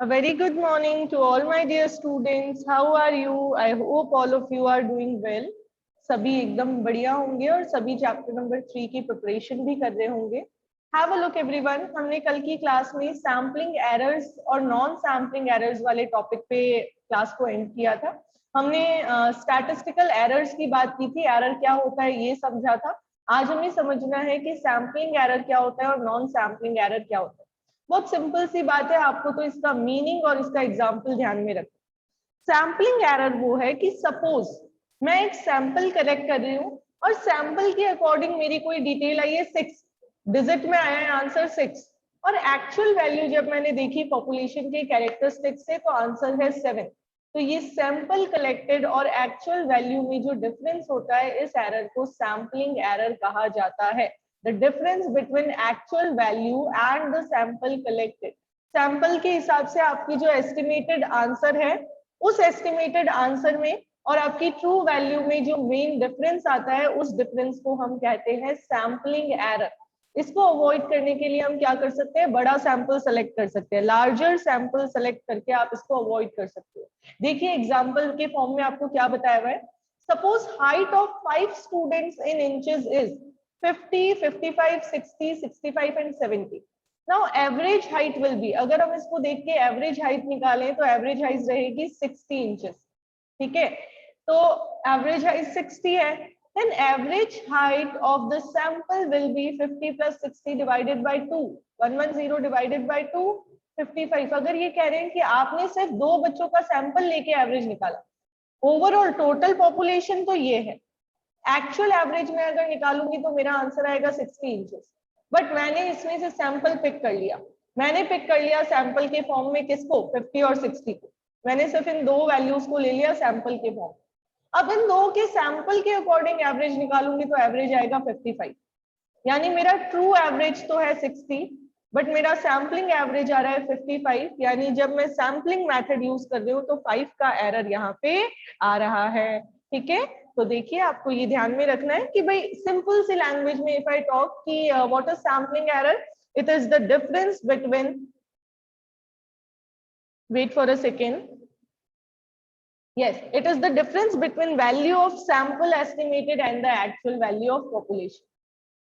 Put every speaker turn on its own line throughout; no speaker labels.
A very good morning to all my dear students. How are you? I hope all of you are doing well. सभी एकदम बढ़िया होंगे और सभी chapter number 3 की preparation भी कर रहे होंगे. Have a look everyone. हमने कल की क्लास में सैम्पलिंग एरर्स और नॉन सैम्पलिंग एरर्स वाले टॉपिक पे क्लास को एंड किया था. हमने स्टैटिस्टिकल एरर्स की बात की थी. एरर क्या होता है ये समझा था. आज हमें समझना है कि सैम्पलिंग एरर क्या होता है और नॉन सैम्पलिंग एरर क्या होता है. बहुत सिंपल सी बात है, आपको तो इसका मीनिंग और इसका एग्जाम्पल ध्यान में रखना. सैम्पलिंग एरर वो है कि सपोज मैं एक सैंपल कलेक्ट कर रही हूँ और सैंपल के अकॉर्डिंग मेरी कोई डिटेल आई है 6 डिजिट में आया है आंसर 6 और एक्चुअल वैल्यू जब मैंने देखी पॉपुलेशन के कैरेक्टरिस्टिक्स से तो आंसर है 7. तो ये सैंपल कलेक्टेड और एक्चुअल वैल्यू में जो डिफरेंस होता है इस एरर को सैम्पलिंग एरर कहा जाता है. The difference between actual value and the sample collected. Sample के हिसाब से आपकी जो एस्टिमेटेड आंसर है उस एस्टिमेटेड आंसर में और आपकी ट्रू वैल्यू में जो मेन डिफरेंस आता है उस डिफरेंस को हम कहते हैं सैम्पलिंग एरर. इसको अवॉइड करने के लिए हम क्या कर सकते हैं, बड़ा सैंपल सेलेक्ट कर सकते हैं. लार्जर सैंपल सेलेक्ट करके आप इसको अवॉइड कर सकते हो. देखिए एग्जांपल के फॉर्म में आपको क्या बताया हुआ है. Suppose height of 5 students in inches is 50, 55, 60, 65 and 70. Now average height will be, अगर हम इसको देख के एवरेज हाइट निकालें तो एवरेज हाइट रहेगी 60 इंचेस. ठीक है, तो एवरेज हाइट 60 है. Then average height of the sample will be 50 plus 60 divided by 2. 110 divided by 2, 55. अगर ये कह रहे हैं कि आपने सिर्फ 2 बच्चों का सैंपल लेके एवरेज निकाला, ओवरऑल टोटल पॉपुलेशन तो ये है, एक्चुअल एवरेज में अगर निकालूंगी तो मेरा आंसर आएगा 60 इंचेस. बट मैंने इसमें से सैंपल पिक कर लिया. मैंने पिक कर लिया सैंपल के फॉर्म में किसको, 50 और 60 को. मैंने सिर्फ इन दो वैल्यूज को ले लिया सैंपल के फॉर्म. अब इन दो के सैंपल के अकॉर्डिंग एवरेज निकालूंगी तो एवरेज आएगा 55. यानी मेरा ट्रू एवरेज तो है 60 बट मेरा सैम्पलिंग एवरेज आ रहा है 55. यानी जब मैं सैम्पलिंग मेथड यूज कर रही हूँ तो 5 का एरर यहाँ पे आ रहा है. ठीक है, तो देखिए आपको ये ध्यान में रखना है कि भाई सिंपल सी लैंग्वेज में इफ आई टॉक कि what is sampling error, it is the difference between, wait for a second, yes, it is the difference between value of sample estimated and the actual value of population.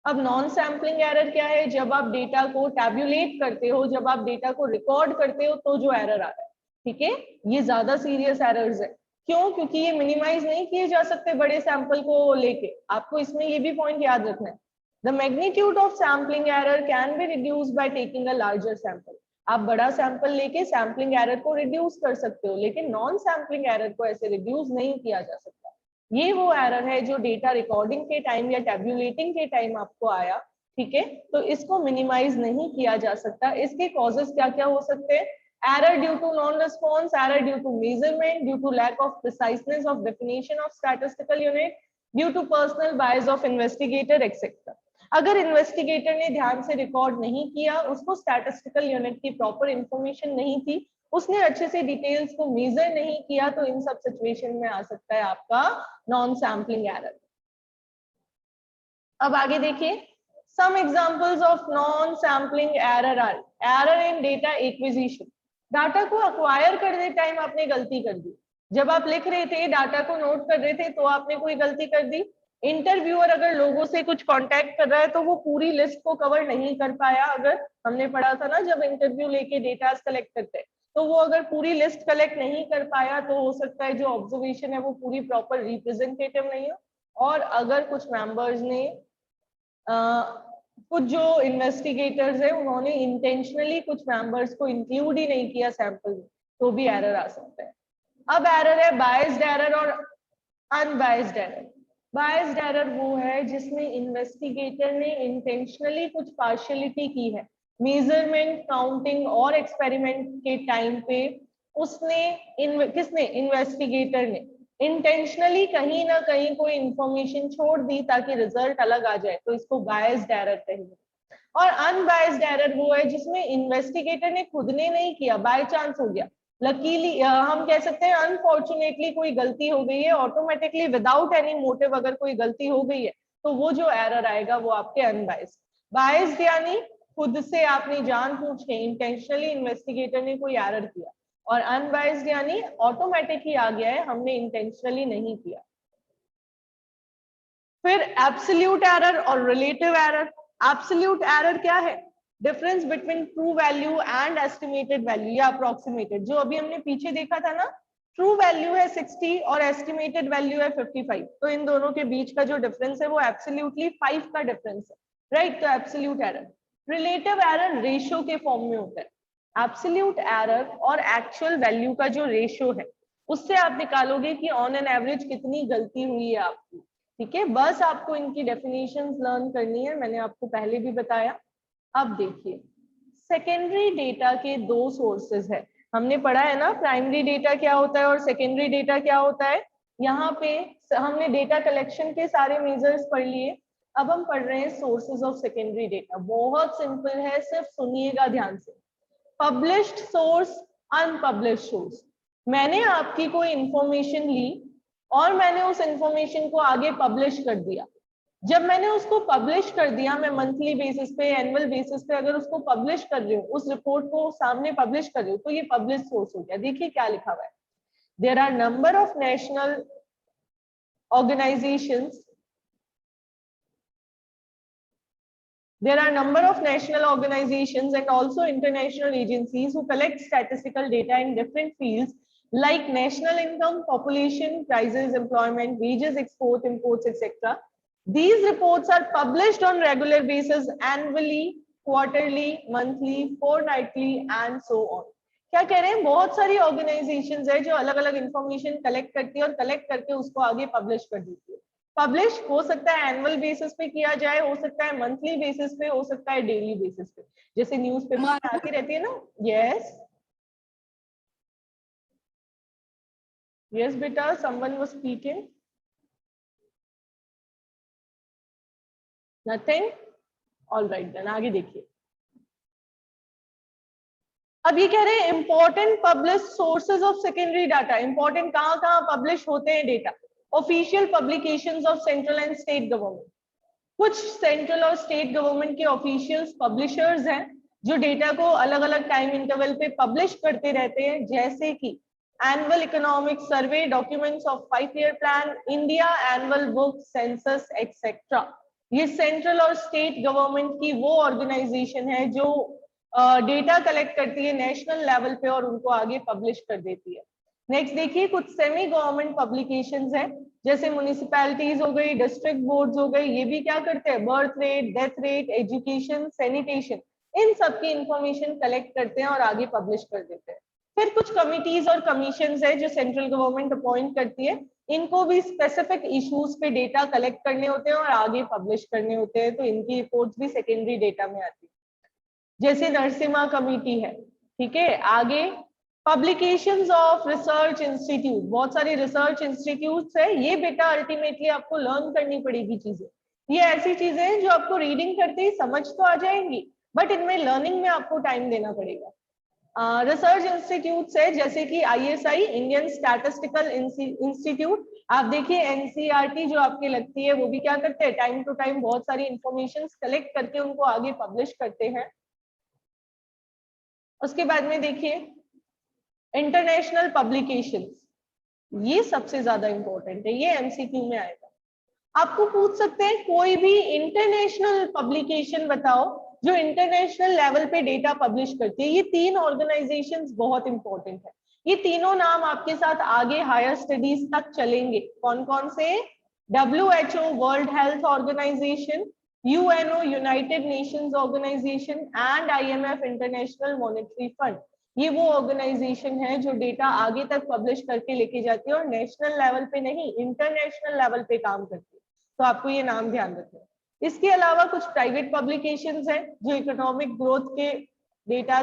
अब non sampling error क्या है, जब आप data को टैब्यूलेट करते हो, जब आप डेटा को रिकॉर्ड करते हो तो जो एरर आ रहा है. ठीक है, ये ज्यादा सीरियस एरर्स है. क्यों? क्योंकि ये मिनिमाइज नहीं किए जा सकते बड़े सैंपल को लेके. आपको इसमें ये भी पॉइंट याद रखना है. The magnitude of sampling error can be reduced by taking a larger sample. आप बड़ा सैंपल लेके सैम्पलिंग एरर को रिड्यूस कर सकते हो, लेकिन नॉन सैम्पलिंग एरर को ऐसे रिड्यूस नहीं किया जा सकता. ये वो एरर है जो डेटा रिकॉर्डिंग के टाइम या टैब्यूलेटिंग के टाइम आपको आया. ठीक है, तो इसको मिनिमाइज नहीं किया जा सकता. इसके कॉजेस क्या क्या हो सकते हैं? Error due to non-response, error due to measurement, due to lack of preciseness of definition of statistical unit, due to personal bias of investigator, etc. अगर इन्वेस्टिगेटर ने ध्यान से रिकॉर्ड नहीं किया, उसको स्टैटिस्टिकल यूनिट की प्रॉपर इंफॉर्मेशन नहीं थी, उसने अच्छे से डिटेल्स को मेजर नहीं किया, तो इन सब सिचुएशन में आ सकता है आपका नॉन सैम्पलिंग एरर. अब आगे देखिए, some examples of non sampling error are error in data acquisition. Data को अक्वायर करने टाइम आपने गलती कर दी. जब आप लिख रहे थे, डाटा को नोट कर रहे थे, तो आपने कोई गलती कर दी. इंटरव्यूअर अगर लोगों से कुछ कांटेक्ट कर रहा है तो वो पूरी लिस्ट को कवर नहीं कर पाया. अगर हमने पढ़ा था ना, जब इंटरव्यू लेके डेटा कलेक्ट करते हैं तो वो अगर पूरी लिस्ट कलेक्ट नहीं कर पाया तो हो सकता है जो ऑब्जर्वेशन है वो पूरी प्रॉपर रिप्रेजेंटेटिव नहीं हो. और अगर कुछ मेंबर्स ने कुछ जो इन्वेस्टिगेटर्स है उन्होंने इंटेंशनली कुछ मेंबर्स को इंक्लूड ही नहीं किया सैंपल में, तो भी एरर आ सकता है. अब एरर है बायस्ड एरर और अनबायस्ड एरर. बायस्ड एरर वो है जिसमें इन्वेस्टिगेटर ने इंटेंशनली कुछ पार्शियलिटी की है. मेजरमेंट, काउंटिंग और एक्सपेरिमेंट के टाइम पे उसने किसने, इन्वेस्टिगेटर ने इंटेंशनली कहीं ना कहीं कोई इंफॉर्मेशन छोड़ दी ताकि रिजल्ट अलग आ जाए, तो इसको बायस्ड एरर कहेंगे. और अनबायस्ड एरर वो है जिसमें इन्वेस्टिगेटर ने खुद ने नहीं किया, बाय चांस हो गया, लकीली, हम कह सकते हैं अनफॉर्चुनेटली कोई गलती हो गई है, ऑटोमेटिकली विदाउट एनी मोटिव अगर कोई गलती हो गई है तो वो जो एरर आएगा वो आपके अनबायस्ड. बायस्ड यानी खुद से आपने जानबूझ के इंटेंशनली इन्वेस्टिगेटर ने कोई एरर किया, और अनबाइस्ड यानी ऑटोमेटिक ही आ गया है, हमने इंटेंशनली नहीं किया। फिर एब्सोल्यूट एरर और रिलेटिव एरर। एब्सोल्यूट एरर क्या है? Difference between true value and estimated value या अप्रोक्सीमेटेड। जो अभी हमने पीछे देखा था ना, ट्रू वैल्यू है 60 और एस्टिमेटेड वैल्यू है 55, तो इन दोनों के बीच का जो डिफरेंस है वो एब्सोल्युटली 5 का डिफरेंस है, राइट? तो absolute error. Relative error ratio के फॉर्म में होता है। एब्सोल्यूट एरर और एक्चुअल वैल्यू का जो रेशियो है उससे आप निकालोगे कि ऑन एन एवरेज कितनी गलती हुई है आपकी, ठीक है? बस आपको इनकी डेफिनेशंस लर्न करनी है, मैंने आपको पहले भी बताया। अब देखिए, सेकेंडरी डेटा के दो सोर्सेज है। हमने पढ़ा है ना प्राइमरी डेटा क्या होता है और सेकेंडरी डेटा क्या होता है। यहाँ पे हमने डेटा कलेक्शन के सारे मेजर्स पढ़ लिए, अब हम पढ़ रहे हैं सोर्सेज ऑफ सेकेंडरी डेटा। बहुत सिंपल है, सिर्फ सुनिएगा ध्यान से। Published source, unpublished source. मैंने आपकी कोई इंफॉर्मेशन ली और मैंने उस इंफॉर्मेशन को आगे पब्लिश कर दिया। जब मैंने उसको पब्लिश कर दिया, मैं मंथली बेसिस पे, एनुअल बेसिस पे अगर उसको पब्लिश कर रही हूँ, उस रिपोर्ट को सामने पब्लिश कर रही हूँ, तो ये पब्लिश सोर्स हो गया। देखिए क्या लिखा हुआ है, there are number of national organisations, there are number of national organizations and also international agencies who collect statistical data in different fields like national income, population, prices, employment, wages, export, imports, etc. These reports are published on regular basis, annually, quarterly, monthly, fortnightly and so on. क्या कह रहे हैं, बहुत सारी organisations है जो अलग अलग इंफॉर्मेशन कलेक्ट करती है और कलेक्ट करके उसको आगे पब्लिश कर देती है। पब्लिश हो सकता है एनुअल बेसिस पे किया जाए, हो सकता है मंथली बेसिस पे, हो सकता है डेली बेसिस पे, जैसे न्यूज़पेपर में आती रहती है ना। यस यस बेटा, someone was speaking. Nothing, alright then आगे देखिए। अब ये कह रहे हैं important publish sources of secondary data. Important कहाँ कहाँ पब्लिश होते हैं data? Official publications of central and state government. कुछ सेंट्रल और स्टेट गवर्नमेंट के ऑफिशियल्स पब्लिशर्स हैं जो डेटा को अलग अलग टाइम इंटरवल पे पब्लिश करते रहते हैं, जैसे कि annual economic survey, documents of 5-year plan, India annual book, census etcetera. ये सेंट्रल और स्टेट गवर्नमेंट की वो ऑर्गेनाइजेशन है जो डेटा कलेक्ट करती है नेशनल लेवल पे और उनको आगे पब्लिश कर देती है। नेक्स्ट देखिए, कुछ सेमी गवर्नमेंट पब्लिकेशंस हैं जैसे म्युनिसिपैलिटीज हो गई, डिस्ट्रिक्ट बोर्ड्स हो गई, ये भी क्या करते हैं, birth rate, death rate, education, sanitation, इन सब की इंफॉर्मेशन कलेक्ट करते हैं और आगे पब्लिश कर देते हैं। फिर कुछ कमिटीज और कमीशंस है जो सेंट्रल गवर्नमेंट अपॉइंट करती है, इनको भी स्पेसिफिक इश्यूज पे डेटा कलेक्ट करने होते हैं और आगे पब्लिश करने होते हैं, तो इनकी रिपोर्ट्स भी सेकेंडरी डेटा में आती है। जैसे नरसिम्हा कमेटी है, ठीक है। आगे पब्लिकेशंस ऑफ रिसर्च इंस्टीट्यूट, बहुत सारी रिसर्च इंस्टीट्यूट्स है, ये बेटा अल्टीमेटली आपको लर्न करनी पड़ेगी चीजें। ये ऐसी चीजें हैं जो आपको रीडिंग करते ही समझ तो आ जाएंगी, बट इनमें लर्निंग में आपको टाइम देना पड़ेगा। रिसर्च इंस्टीट्यूट्स है जैसे कि ISI, इंडियन स्टैटिस्टिकल इंस्टीट्यूट। आप देखिए NCERT जो आपके लगती है, वो भी क्या करते हैं, टाइम टू टाइम बहुत सारी इंफॉर्मेशन कलेक्ट करके उनको आगे पब्लिश करते हैं। उसके बाद में देखिए इंटरनेशनल पब्लिकेशंस, ये सबसे ज्यादा इंपॉर्टेंट है, ये MCQ में आएगा। आपको पूछ सकते हैं कोई भी इंटरनेशनल पब्लिकेशन बताओ जो इंटरनेशनल लेवल पे डेटा पब्लिश करती है। ये 3 ऑर्गेनाइजेशंस बहुत इंपॉर्टेंट है, ये तीनों नाम आपके साथ आगे हायर स्टडीज तक चलेंगे। कौन कौन से? WHO World Health Organisation, UNO United Nations Organisation and IMF International Monetary Fund. ये वो ऑर्गेनाइजेशन है जो डेटा आगे तक पब्लिश करके लेके जाती है और नेशनल लेवल पे नहीं, इंटरनेशनल लेवल पे काम करती है, तो आपको ये नाम ध्यान रखना है। इसके अलावा कुछ प्राइवेट पब्लिकेशंस हैं जो इकोनॉमिक ग्रोथ के डेटा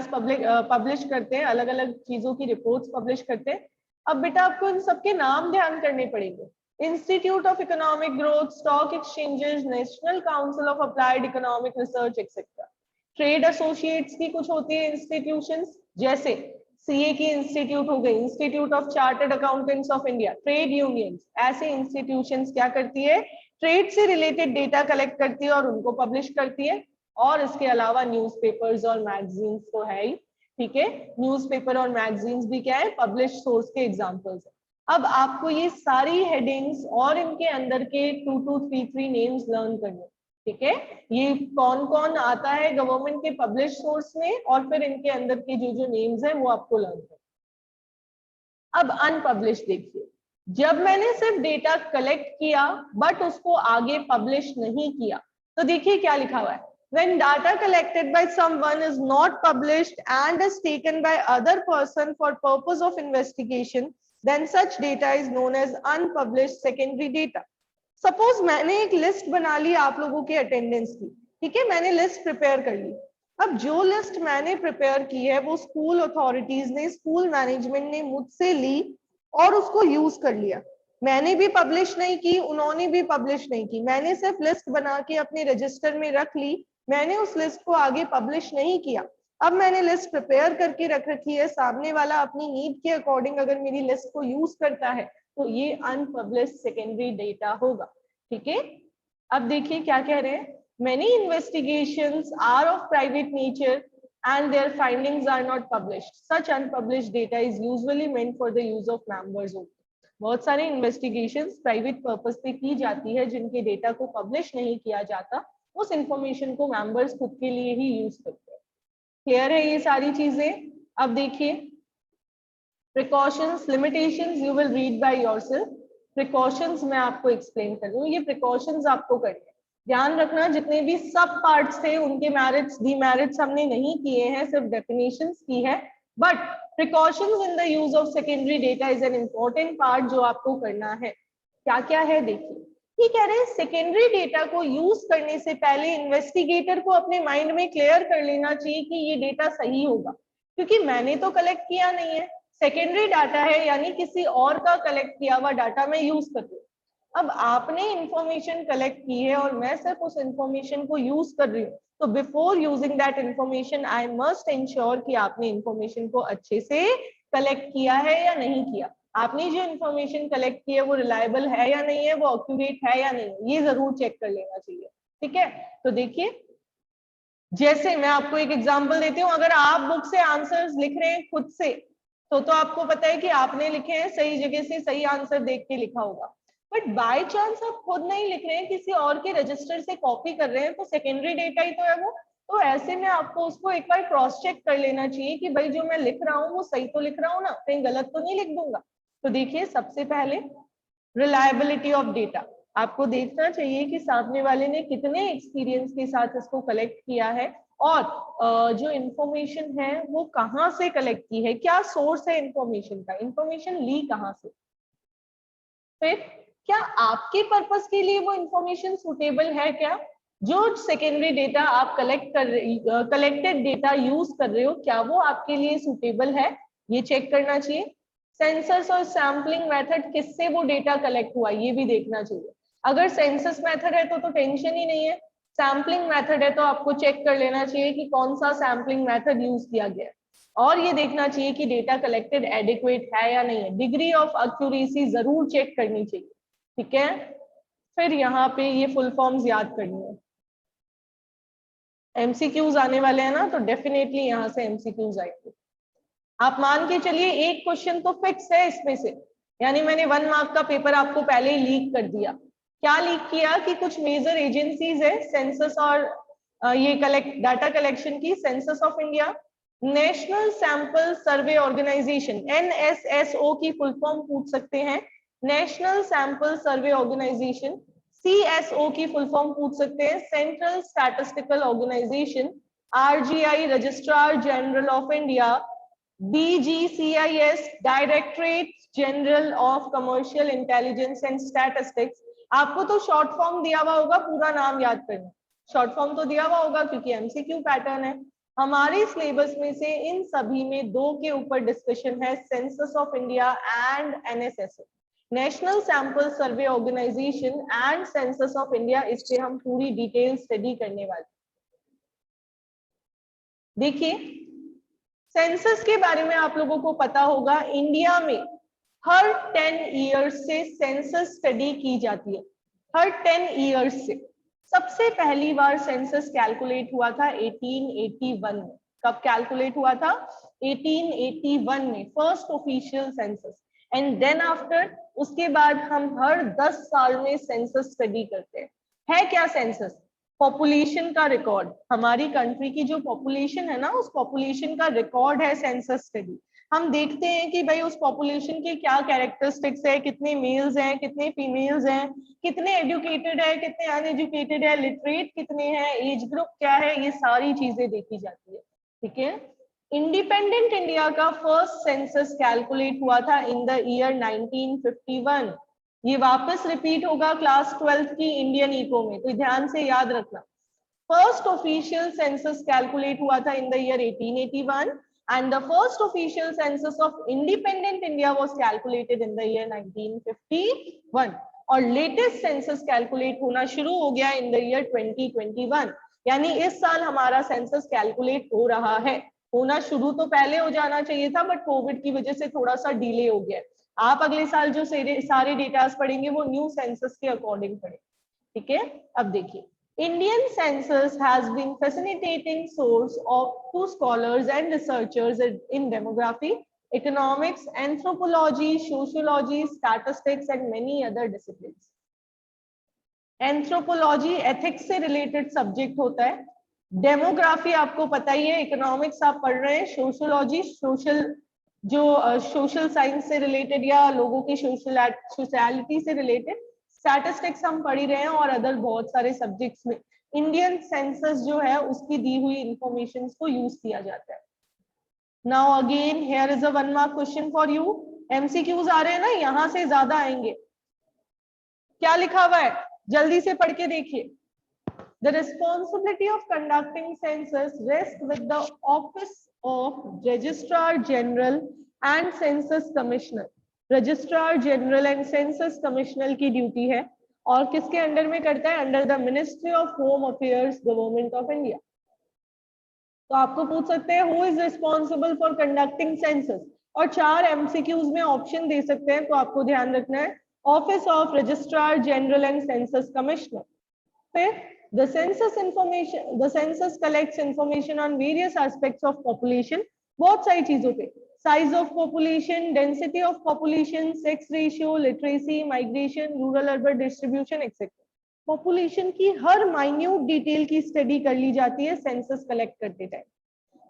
पब्लिश करते हैं, अलग अलग चीजों की रिपोर्ट्स पब्लिश करते हैं। अब बेटा आपको इन सबके नाम ध्यान करने पड़ेंगे। Institute of economic growth, stock exchanges, national council of applied economic research etcetera. Trade associates की कुछ होती है इंस्टीट्यूशंस, जैसे CA की इंस्टीट्यूट हो गई, institute of chartered accountants of India, trade unions, ऐसे इंस्टीट्यूशंस क्या करती है, ट्रेड से रिलेटेड डेटा कलेक्ट करती है और उनको पब्लिश करती है। और इसके अलावा न्यूज़पेपर्स और मैगजीन्स तो है ही, ठीक है। न्यूज़पेपर और मैगजीन्स भी क्या है, पब्लिश सोर्स के एग्जांपल्स है। अब आपको ये सारी हेडिंग्स और इनके अंदर के 2 to 3 नेम्स लर्न करने, ठीक है। ये कौन कौन आता है गवर्नमेंट के पब्लिश सोर्स में, और फिर इनके अंदर के जो जो नेम्स है वो आपको लर्न करना। अब अनपब्लिश देखिए, जब मैंने सिर्फ डेटा कलेक्ट किया बट उसको आगे पब्लिश नहीं किया, तो देखिए क्या लिखा हुआ है, when data collected by someone is not published and is taken by other person for purpose of investigation, then such data is known as unpublished secondary data. Suppose मैंने एक लिस्ट बना ली आप लोगों के अटेंडेंस की, ठीक है, मैंने लिस्ट प्रिपेयर कर ली। अब जो लिस्ट मैंने प्रिपेयर की है वो स्कूल अथॉरिटीज ने, स्कूल मैनेजमेंट ने मुझसे ली और उसको यूज कर लिया। मैंने भी पब्लिश नहीं की, उन्होंने भी पब्लिश नहीं की, मैंने सिर्फ लिस्ट बना के अपने रजिस्टर में रख ली, मैंने उस लिस्ट को आगे पब्लिश नहीं किया। अब मैंने लिस्ट प्रिपेयर करके रख रखी है, सामने वाला अपनी नीड के अकॉर्डिंग अगर मेरी लिस्ट को यूज करता है तो ये अनपब्लिश्ड सेकेंडरी डेटा होगा, ठीक है। अब देखिए क्या कह रहे हैं, many investigations are of private nature and their findings are not published. Such unpublished data is usually meant for the use of members only. बहुत सारे इन्वेस्टिगेशंस प्राइवेट पर्पस पे की जाती है जिनके डेटा को पब्लिश नहीं किया जाता, उस इंफॉर्मेशन को मेंबर्स खुद के लिए ही यूज करते हैं। क्लियर है ये सारी चीजें। अब देखिए precautions, limitations you will read by yourself. Precautions मैं आपको एक्सप्लेन कर रही हूँ, ये प्रिकॉशंस आपको करने हैं। ध्यान रखना जितने भी सब पार्ट्स थे उनके मेरिट्स डीमेरिट्स हमने नहीं किए हैं, सिर्फ डेफिनेशंस की है, but precautions in the use of secondary data is an important part जो आपको करना है। क्या क्या है देखिए, ये कह रहे हैं सेकेंडरी डेटा को यूज करने से पहले इन्वेस्टिगेटर को अपने माइंड में क्लियर कर लेना चाहिए कि ये डेटा सही होगा, क्योंकि मैंने तो कलेक्ट किया नहीं है, सेकेंडरी डाटा है, यानी किसी और का कलेक्ट किया हुआ डाटा मैं यूज कर रही हूँ। अब आपने इंफॉर्मेशन कलेक्ट की है और मैं सिर्फ उस इंफॉर्मेशन को यूज कर रही हूँ, तो before using that information I must ensure कि आपने इंफॉर्मेशन को अच्छे से कलेक्ट किया है या नहीं किया, आपने जो इंफॉर्मेशन कलेक्ट की है वो रिलायबल है या नहीं है, वो एक्यूरेट है या नहीं है, ये जरूर चेक कर लेना चाहिए, ठीक है। तो देखिए जैसे मैं आपको एक एग्जांपल देती हूँ, अगर आप बुक से आंसर्स लिख रहे हैं खुद से तो आपको पता है कि आपने लिखे हैं सही जगह से, सही आंसर देख के लिखा होगा, बट बाय चांस आप खुद नहीं लिख रहे हैं, किसी और के रजिस्टर से कॉपी कर रहे हैं, तो सेकेंडरी डेटा ही तो है वो। तो ऐसे में आपको उसको एक बार क्रॉस चेक कर लेना चाहिए कि भाई जो मैं लिख रहा हूँ वो सही तो लिख रहा हूँ ना, कहीं गलत तो नहीं लिख दूंगा। तो देखिए सबसे पहले रिलायबिलिटी ऑफ डेटा, आपको देखना चाहिए कि सामने वाले ने कितने एक्सपीरियंस के साथ इसको कलेक्ट किया है, और जो इंफॉर्मेशन है वो कहाँ से कलेक्ट की है, क्या सोर्स है इंफॉर्मेशन का, इंफॉर्मेशन ली कहाँ से। फिर क्या आपके पर्पस के लिए वो इंफॉर्मेशन सुटेबल है, क्या जो सेकेंडरी डेटा आप कलेक्टेड डेटा यूज कर रहे हो क्या वो आपके लिए सुटेबल है, ये चेक करना चाहिए। सेंसस और सैम्पलिंग मेथड, किससे वो डेटा कलेक्ट हुआ ये भी देखना चाहिए। अगर सेंसस मेथड है तो टेंशन ही नहीं है, सैम्पलिंग मेथड है तो आपको चेक कर लेना चाहिए कि कौन सा सैम्पलिंग मेथड यूज किया गया है, और ये देखना चाहिए कि डेटा कलेक्टेड एडिक्वेट है या नहीं है, डिग्री ऑफ एक्यूरेसी जरूर चेक करनी चाहिए, ठीक है। फिर यहाँ पे ये फुल फॉर्म्स याद करनी है, एमसीक्यूज आने वाले हैं ना, तो डेफिनेटली यहाँ से एमसीक्यूज आएंगे। आप मान के चलिए एक क्वेश्चन तो फिक्स है इसमें से, यानी मैंने 1 मार्क का पेपर आपको पहले ही लीक कर दिया। क्या लीक किया कि कुछ मेजर एजेंसीज है सेंसस और ये डाटा कलेक्शन की, Census of India, National Sample Survey Organisation NSSO की फुल फॉर्म पूछ सकते हैं, National Sample Survey Organisation, CSO की फुल फॉर्म पूछ सकते हैं, Central Statistical Organisation, RGI Registrar General of India, DGCIS Directorate General of Commercial Intelligence and Statistics. आपको तो शॉर्ट फॉर्म दिया हुआ होगा, पूरा नाम याद करना, शॉर्ट फॉर्म तो दिया हुआ होगा क्योंकि एमसीक्यू पैटर्न है। हमारे सिलेबस में से इन सभी में 2 के ऊपर डिस्कशन है, Census of India and NSSO, National Sample Survey Organisation and Census of India, इस पे हम पूरी डिटेल स्टडी करने वाले। देखिए सेंसस के बारे में आप लोगों को पता होगा, इंडिया में हर 10 ईयर्स से सेंसस स्टडी की जाती है, हर 10 ईयर्स से। सबसे पहली बार सेंसस कैलकुलेट हुआ था 1881 में। कब कैलकुलेट हुआ था? 1881 में, first official census. And then after, उसके बाद हम हर 10 साल में सेंसस स्टडी करते हैं। है क्या सेंसस? पॉपुलेशन का रिकॉर्ड। हमारी कंट्री की जो पॉपुलेशन है ना, उस पॉपुलेशन का रिकॉर्ड है सेंसस स्टडी। हम देखते हैं कि भाई उस पॉपुलेशन के क्या कैरेक्टरिस्टिक्स है, कितने मेल्स हैं, कितने फीमेल्स हैं, कितने एजुकेटेड है, कितने अनएजुकेटेड है, लिटरेट कितने हैं, एज ग्रुप क्या है, ये सारी चीजें देखी जाती है। ठीक है। इंडिपेंडेंट इंडिया का फर्स्ट सेंसस कैलकुलेट हुआ था इन द ईयर 1951। ये वापस रिपीट होगा क्लास 12th की इंडियन इको में, तो ध्यान से याद रखना। फर्स्ट ऑफिशियल सेंसस कैलकुलेट हुआ था in the year 1881 and the first official census of independent India was calculated in the year 1951 और लेटेस्ट सेंसस कैलकुलेट होना शुरू हो गया in the year 2021। यानी इस साल हमारा सेंसस कैलकुलेट हो रहा है। होना शुरू तो पहले हो जाना चाहिए था, बट कोविड की वजह से थोड़ा सा डिले हो गया। आप अगले साल जो सारे डेटास पढ़ेंगे वो न्यू सेंसस के अकॉर्डिंग पढ़ेंगे। ठीक है। अब देखिए, Indian census has been fascinating source of to scholars and researchers in demography, economics, anthropology, sociology, statistics, and many other disciplines. Anthropology ethics से related subject होता है, डेमोग्राफी आपको पता ही है, इकोनॉमिक्स आप पढ़ रहे हैं, सोशियोलॉजी सोशल जो सोशल साइंस से रिलेटेड या लोगों की सोशलिटी से रिलेटेड, स्टैटिस्टिक्स हम पढ़ ही रहे हैं, और अदर बहुत सारे सब्जेक्ट्स में इंडियन सेंसस जो है उसकी दी हुई इंफॉर्मेशन को यूज किया जाता है। Now again here is a 1 mark question for you. MCQs आ रहे हैं ना, यहां से ज्यादा आएंगे। क्या लिखा हुआ है, जल्दी से पढ़ के देखिए। The responsibility of conducting census rests with the Office of Registrar General and Census Commissioner. Registrar general and census commissioner की ड्यूटी है, और किसके अंडर में करता है? Under the ministry of home affairs, government of India. तो आपको पूछ सकते हैं who is responsible for conducting census, और 4 एमसीक्यूज में ऑप्शन दे सकते हैं, तो आपको ध्यान रखना है office of registrar general and census commissioner. फिर the census collects information on various aspects of population, बहुत सारी चीजों पे, size of population, density of population, sex ratio, literacy, migration, rural urban distribution etc. Population की हर minute detail की study कर ली जाती है सेंसस कलेक्ट करते टाइम।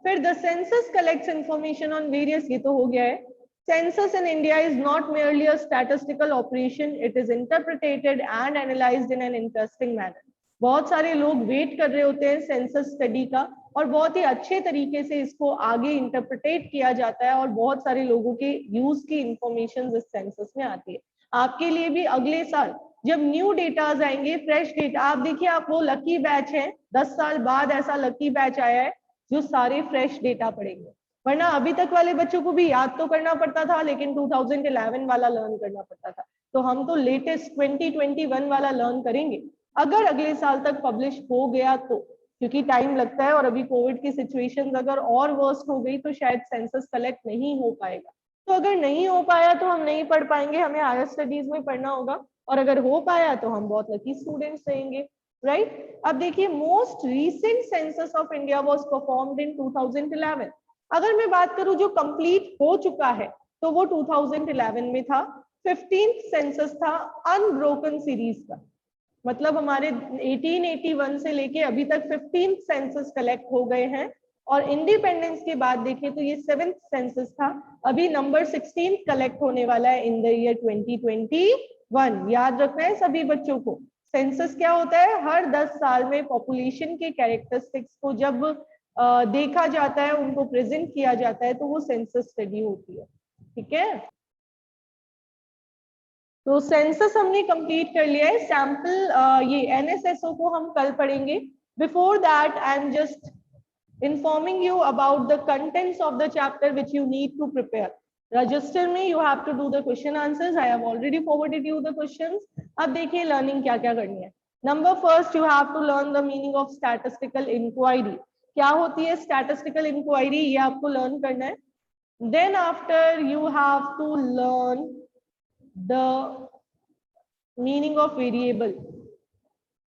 फिर the census collects information on various, ये तो हो गया है। Census in India is not merely a statistical operation, it is interpreted and analyzed in an interesting manner. बहुत सारे लोग वेट कर रहे होते हैं सेंसस स्टडी का, और बहुत ही अच्छे तरीके से इसको आगे इंटरप्रिटेट किया जाता है, और बहुत सारे लोगों के यूज की इंफॉर्मेशन इस सेंसस में आती है। आपके लिए भी अगले साल जब न्यू डेटाज आएंगे, फ्रेश डेटा, आप देखिए आप वो लकी बैच है, 10 साल बाद ऐसा लकी बैच आया है जो सारे फ्रेश डेटा पढ़ेंगे। वरना अभी तक वाले बच्चों को भी याद तो करना पड़ता था, लेकिन 2011 वाला लर्न करना पड़ता था। तो हम तो लेटेस्ट 2021 वाला लर्न करेंगे, अगर अगले साल तक पब्लिश हो गया तो, क्योंकि टाइम लगता है, और अभी कोविड की सिचुएशन अगर और वर्स्ट हो गई तो शायद सेंसस कलेक्ट नहीं हो पाएगा। तो अगर नहीं हो पाया तो हम नहीं पढ़ पाएंगे, हमें हायर स्टडीज में पढ़ना होगा, और अगर हो पाया तो हम बहुत लकी स्टूडेंट्स रहेंगे, राइट। अब देखिए, most recent census of India was performed in 2011। अगर मैं बात करूं जो कंप्लीट हो चुका है, तो वो 2011 में था। 15th सेंसस था अनब्रोकन सीरीज का, मतलब हमारे 1881 से लेके अभी तक 15th सेंसस कलेक्ट हो गए हैं, और इंडिपेंडेंस के बाद देखें तो ये 7th सेंसस था। अभी नंबर 16 कलेक्ट होने वाला है इन द ईयर 2021। याद रखना है सभी बच्चों को, सेंसस क्या होता है? हर 10 साल में पॉपुलेशन के कैरेक्टरिस्टिक्स को जब देखा जाता है, उनको प्रेजेंट किया जाता है, तो वो सेंसस स्टडी होती है। ठीक है, तो सेंसस हमने कंप्लीट कर लिया है। सैंपल ये एनएसएसओ को हम कल पढ़ेंगे। Before that I am just informing you about the contents of the chapter which you need to prepare. Register में you have to do the question answers. I have already forwarded you the questions. अब देखिए learning क्या क्या करनी है। Number first, you have to learn the meaning of statistical inquiry. क्या होती है statistical inquiry, ये आपको लर्न करना है। Then after you have to learn the meaning of variable.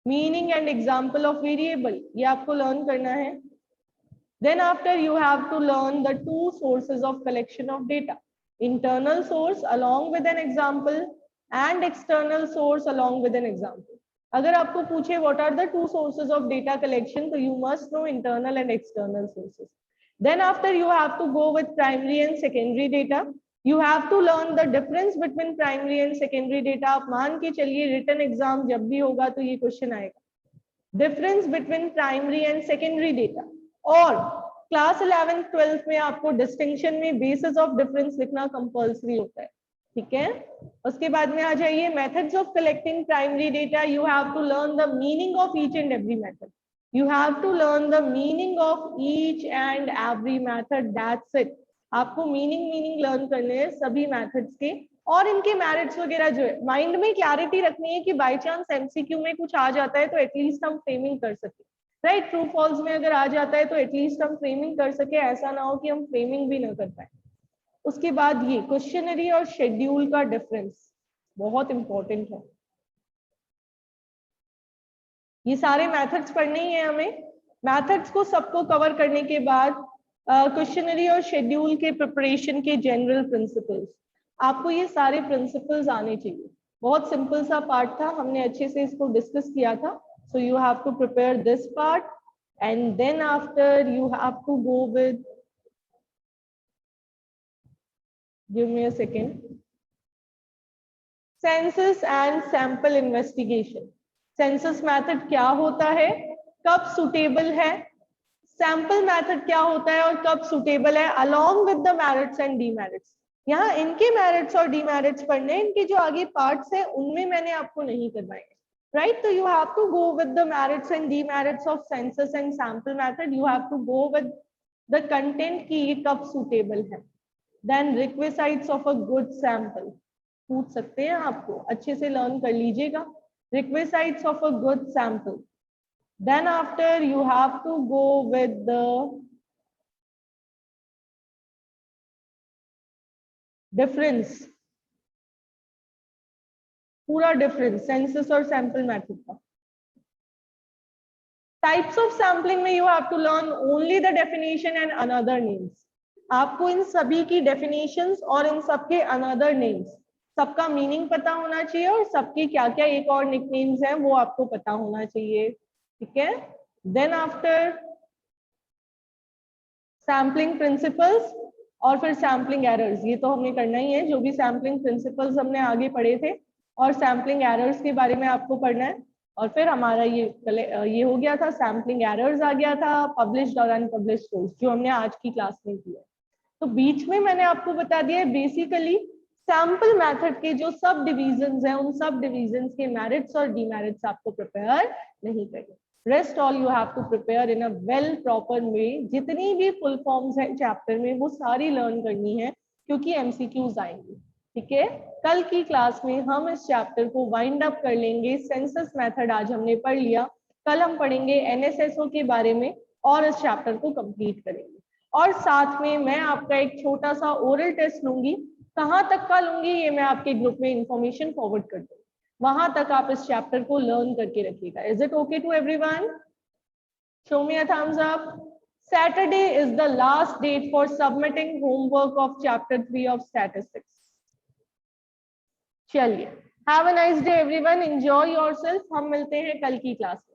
Meaning and example of variable, ये आपको लर्न करना है। Then after you have to learn the two sources of collection of data. Internal source along with an example and external source along with an example. अगर आपको पूछे what are the two sources of data collection, तो you must know internal and external sources. Then after you have to go with primary and secondary data. You have to learn the difference between primary and secondary data. आप मान के चलिए written exam जब भी होगा तो ये question आएगा. Difference between primary and secondary data. और क्लास 11th 12th में आपको डिस्टिंक्शन में बेसिस ऑफ डिफरेंस लिखना कंपल्सरी होता है, ठीक है। उसके बाद में आ जाइए methods of collecting primary data. You have to learn the meaning of each and every method, you have to learn the meaning of each and every method, that's it. आपको मीनिंग लर्न करने हैं सभी methods के, और इनके merits वगैरह जो है माइंड में क्लैरिटी रखनी है कि बाय चांस एमसीक्यू में कुछ आ जाता है तो एटलीस्ट हम फ्रेमिंग कर सके, राइट। ट्रू फॉल्स में अगर आ जाता है तो एटलीस्ट हम फ्रेमिंग कर सके, ऐसा ना हो कि हम फ्रेमिंग भी ना कर पाए। उसके बाद ये क्वेश्चनरी और शेड्यूल का डिफरेंस बहुत इंपॉर्टेंट है। ये सारे मेथड्स पढ़ने ही है हमें। मेथड्स को सबको कवर करने के बाद क्वेश्चनरी और शेड्यूल के प्रिपरेशन के जनरल प्रिंसिपल्स, आपको ये सारे प्रिंसिपल्स आने चाहिए। बहुत सिंपल सा पार्ट था, हमने अच्छे से इसको डिस्कस किया था। So you have to prepare this part, and then after you have to go with, give me a second, census and sample investigation. Census method क्या होता है, कब suitable है, sample method क्या होता है और कब suitable है, along with the merits and demerits. यहाँ इनके merits और demerits पढ़ने, इनके जो आगे parts है उनमें मैंने आपको नहीं करवाए, right? So you have to go with the merits and demerits of census and sample method. You have to go with the content की ये कब suitable है. Then requisites of a good sample, पूछ सकते हैं आपको, अच्छे से learn कर लीजिएगा. Requisites of a good sample. Then after you have to go with the difference, पूरा डिफरेंस सेंसस और सैंपल मेथड का। टाइप्स ऑफ सैम्पलिंग में you have to learn only the definition and another names. आपको इन सभी की definitions और इन सबके अनदर नेम्स, सबका मीनिंग पता होना चाहिए और सबके क्या क्या एक और निकनेम्स हैं वो आपको पता होना चाहिए, ठीक है। देन आफ्टर सैम्पलिंग प्रिंसिपल्स और फिर सैम्पलिंग एरर्स, ये तो हमने करना ही है। जो भी सैम्पलिंग प्रिंसिपल्स हमने आगे पढ़े थे और सैम्पलिंग एरर्स के बारे में आपको पढ़ना है। और फिर हमारा ये हो गया था, सैम्पलिंग एरर्स आ गया था, पब्लिश्ड और अनपब्लिश्ड सोर्स जो हमने आज की क्लास में किया। तो बीच में मैंने आपको बता दिया है बेसिकली सैम्पल मेथड के जो सब डिविजन्स हैं, उन सब डिविजन्स के मेरिट्स और डीमेरिट्स आपको प्रिपेयर नहीं करने। Rest all you have to prepare in a well proper way. जितनी भी फुल फॉर्म्स है चैप्टर में वो सारी लर्न करनी है क्योंकि एमसीक्यूज आएंगे, ठीक है। कल की क्लास में हम इस चैप्टर को वाइंड अप कर लेंगे। सेंसस मेथड आज हमने पढ़ लिया, कल हम पढ़ेंगे एनएसएसओ के बारे में और इस चैप्टर को कंप्लीट करेंगे। और साथ में मैं आपका एक छोटा सा ओरल टेस्ट लूंगी, कहाँ तक का लूंगी ये मैं आपके ग्रुप में इंफॉर्मेशन फॉरवर्ड कर दूंगी, वहां तक आप इस चैप्टर को लर्न करके रखिएगा। Is it okay to everyone? Show me a thumbs up. Saturday is the last date for submitting homework of chapter 3 of statistics. चलिए, have a nice day everyone, enjoy yourself. हम मिलते हैं कल की class में।